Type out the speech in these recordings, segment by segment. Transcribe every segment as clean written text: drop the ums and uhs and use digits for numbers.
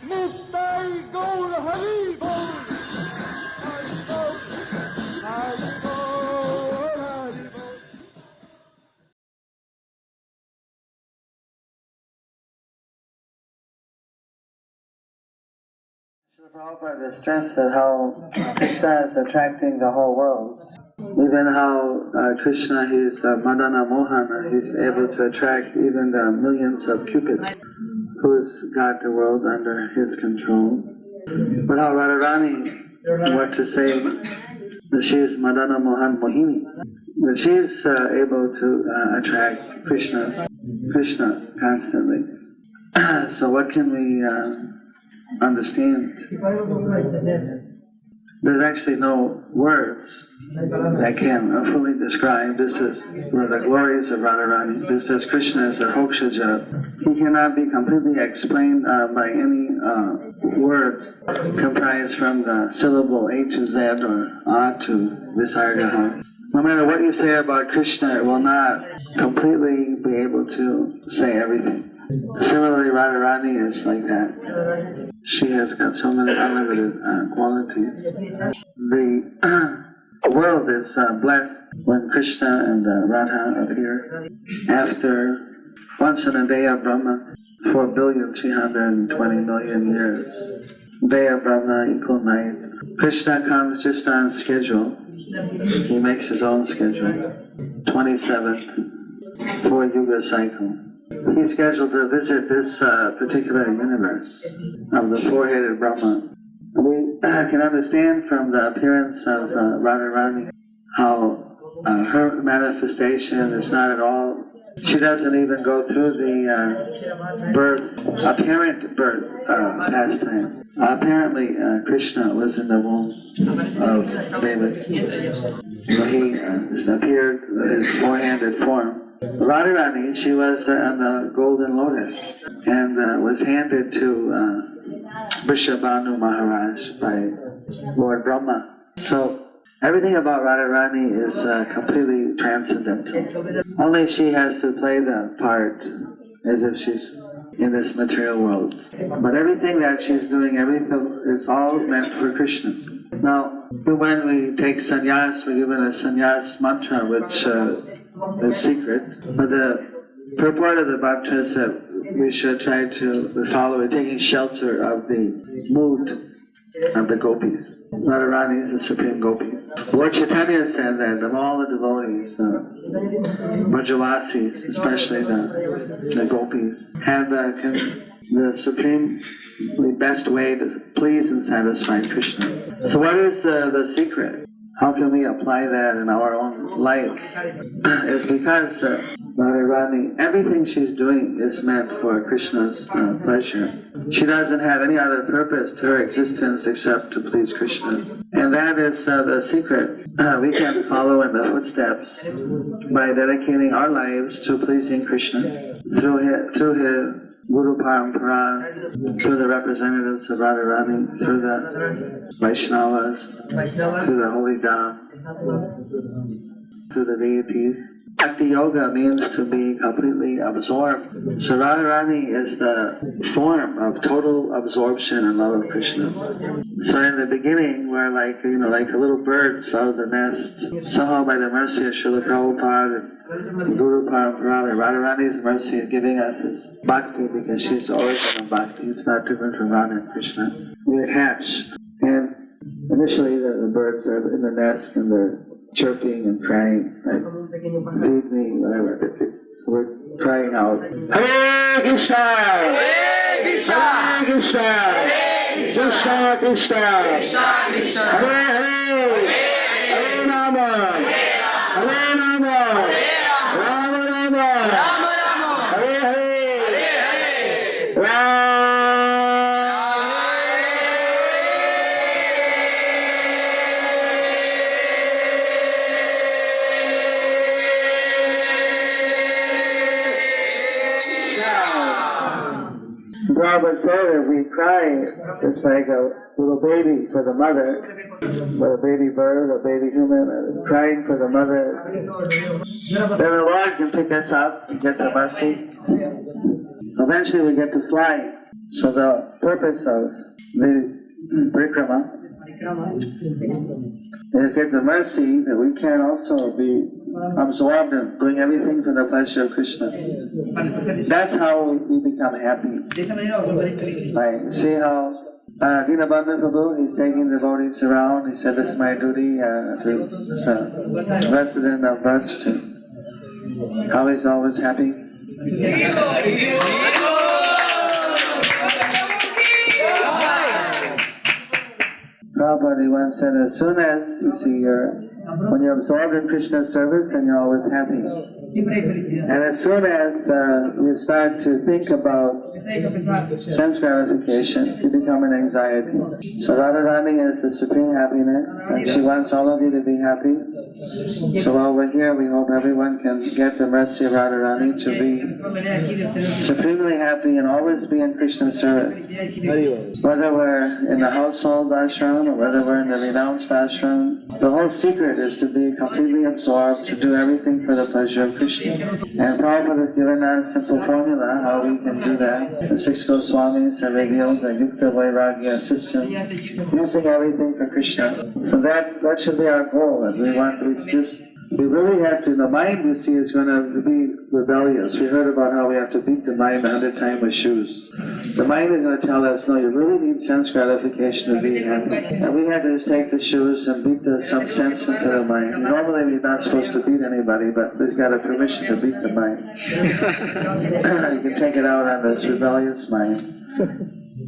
Nistai Gaur Hari Bol. Prabhupada stressed that how Krishna is attracting the whole world. Even how Krishna, he's Madana Mohana, he's able to attract even the millions of cupids who's got the world under his control. But how Radharani, what to say, that she is Madana Mohan Mohini, that she is able to attract Krishna constantly. So what can we understand? There's actually no words that can fully describe. This is one of the glories of Radharani. Just as Krishna is a Hokshaja, he cannot be completely explained by any words comprised from the syllable A to Z or A to Visargaha. No matter what you say about Krishna, it will not completely be able to say everything. Similarly, Radharani is like that. She has got so many unlimited qualities. The world is blessed when Krishna and Radha appear. After once in a day of Brahma, 4,320,000,000 years. Day of Brahma equal night. Krishna comes just on schedule. He makes his own schedule. 27th, 4-yuga cycle. He's scheduled to visit this particular universe of the four-headed Brahma. We can understand from the appearance of Radharani how her manifestation is not at all, she doesn't even go through the apparent birth pastime. Apparently Krishna was in the womb of Devi. So he appeared in his four-handed form. Radharani, she was on the golden lotus and was handed to Vrishabhanu Maharaj by Lord Brahma. So everything about Radharani is completely transcendental. Only she has to play the part as if she's in this material world. But everything that she's doing, everything is all meant for Krishna. Now, when we take sannyas, we're given a sannyas mantra, which is secret. But the purport of the bhakta is that we should try to follow it, taking shelter of the mood of the gopis. Radharani is the supreme gopi. Lord Chaitanya said that of all the devotees, Vrajavasis, especially the gopis, have the supremely best way to please and satisfy Krishna. So what is the secret? How can we apply that in our own life? It's because Radharani, everything she's doing is meant for Krishna's pleasure. She doesn't have any other purpose to her existence except to please Krishna. And that is the secret. We can follow in the footsteps by dedicating our lives to pleasing Krishna through his Guru Parampara, through the representatives of Radharani, through the Vaishnavas, through the Holy Dham, through the deities. Bhakti Yoga means to be completely absorbed. So Radharani is the form of total absorption and love of Krishna. So in the beginning, we're like the little birds out of the nest. Somehow by the mercy of Srila Prabhupada and Guru Parampara, Radharani's mercy is giving us this bhakti because she's the origin of bhakti. It's not different from Radha and Krishna. We hatch. And initially the birds are in the nest and they're chirping and crying, like, feed me, whatever. So we're crying out, Hare Krishna! Hare Krishna! Hare Krishna! Hare Krishna! Krishna Krishna! Hare Hare! Hare Rama! Hare Rama! Rama Rama! Hare Hare! Rama! Rāval said that we cry just like a little baby for the mother, but a baby bird, a baby human, crying for the mother. Then the Lord can pick us up and get the mercy. Eventually we get to fly. So the purpose of the parikrama is get the mercy that we can also be absorbed in doing everything for the pleasure of Krishna. That's how we become happy. Like, see how Dinabandhu Prabhu, he's taking devotees around. He said, "This is my duty as a resident of Vraj to." How he's always happy. Prabhupada once said, as soon as you see when you're absorbed in Krishna's service, then you're always happy. And as soon as you start to think about sense gratification, you become an anxiety. So Radharani is the supreme happiness, and she wants all of you to be happy. So while we're here, we hope everyone can get the mercy of Radharani to be supremely happy and always be in Krishna's service. Whether we're in the household ashram or whether we're in the renounced ashram, the whole secret is to be completely absorbed, to do everything for the pleasure of Krishna. And Prabhupada has given us a simple formula how we can do that. The 6 Goswamis have revealed the Yukta Vairagya system, using everything for Krishna. So that should be our goal. And we really have to, the mind you see is going to be rebellious. We heard about how we have to beat the mind 100 times with shoes. The mind is going to tell us, no, you really need sense gratification to be happy. And we have to just take the shoes and beat some sense into the mind. Normally we're not supposed to beat anybody, but we've got a permission to beat the mind. You can take it out on this rebellious mind.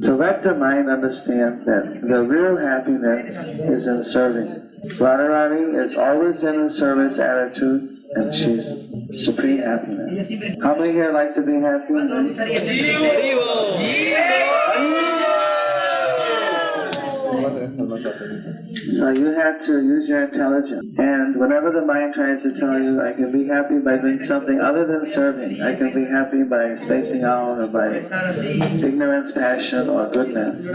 So let the mind understand that the real happiness is in serving. Radharani is always in a service attitude, and she's supreme happiness. How many here like to be happy? So you have to use your intelligence. And whenever the mind tries to tell you, I can be happy by doing something other than serving, I can be happy by spacing out or by ignorance, passion, or goodness,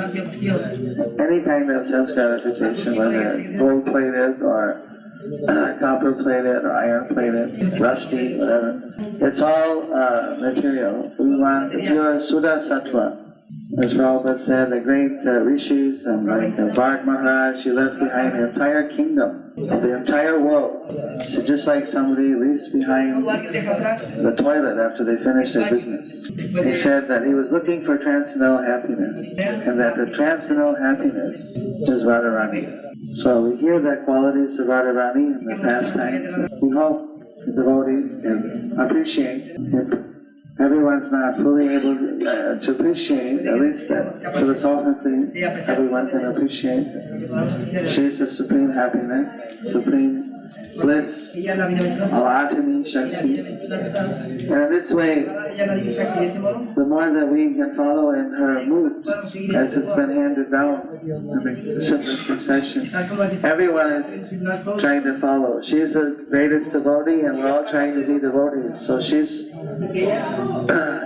any kind of sense gratification, whether gold-plated or copper-plated or iron-plated, rusty, whatever, it's all material. We want the pure Suddha Sattva. As Rāval said, the great rishis and like Bharat Maharaj, he left behind the entire kingdom of the entire world. So just like somebody leaves behind the toilet after they finish their business. He said that he was looking for transcendental happiness, and that the transcendental happiness is Radharani. So we hear the qualities of Radharani in the pastimes. We hope the devotees can appreciate it. Everyone's not fully able to appreciate, at least philosophically, everyone can appreciate. She's the supreme happiness, supreme bliss, Alatani Shakti. And in this way, the more that we can follow in her mood, as it's been handed down in the simple succession, everyone is trying to follow. She's the greatest devotee, and we're all trying to be devotees. So she's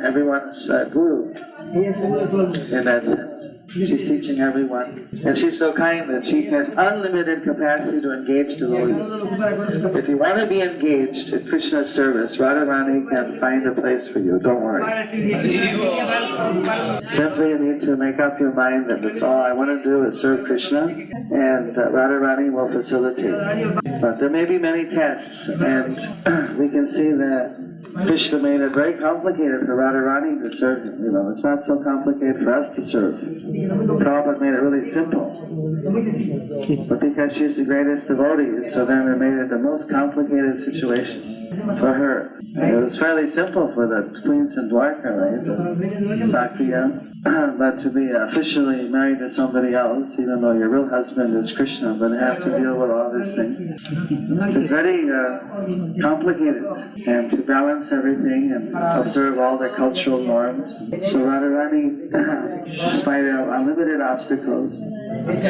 everyone's guru in that sense. She's teaching everyone. And she's so kind that she has unlimited capacity to engage devotees. If you want to be engaged in Krishna's service, Radharani can find a place for you. Don't worry. Simply you need to make up your mind that that's all I want to do is serve Krishna, and Radharani will facilitate. But there may be many tests, and we can see that Krishna made it very complicated for Radharani to serve him. You know, it's not so complicated for us to serve. Prabhupada made it really simple. But because she's the greatest devotee, so then it made it the most complicated situation for her. And it was fairly simple for the queens in Dwarka, right? The Sakya. But to be officially married to somebody else, even though your real husband is Krishna, but have to deal with all these things, it's very complicated. And to balance everything and observe all the cultural norms. So Radharani, despite unlimited obstacles,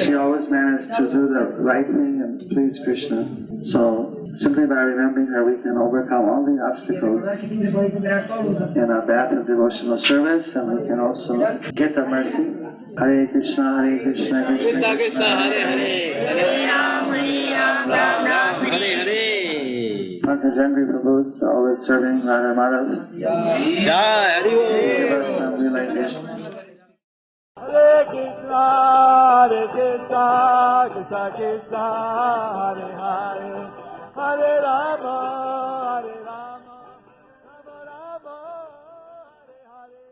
she always managed to do the right thing and please Krishna. So simply by remembering her, we can overcome all the obstacles in our path of devotional service, and we can also get the mercy. Hare Krishna, Krishna Krishna, Hare Hare, Hare Ram, Ram Ram, Hare Hare. Pankajangri Prabhu is always serving Radha Madhav. Jai Hare. Give us some realization. Krishna, Krishna Krishna, Hare Hare.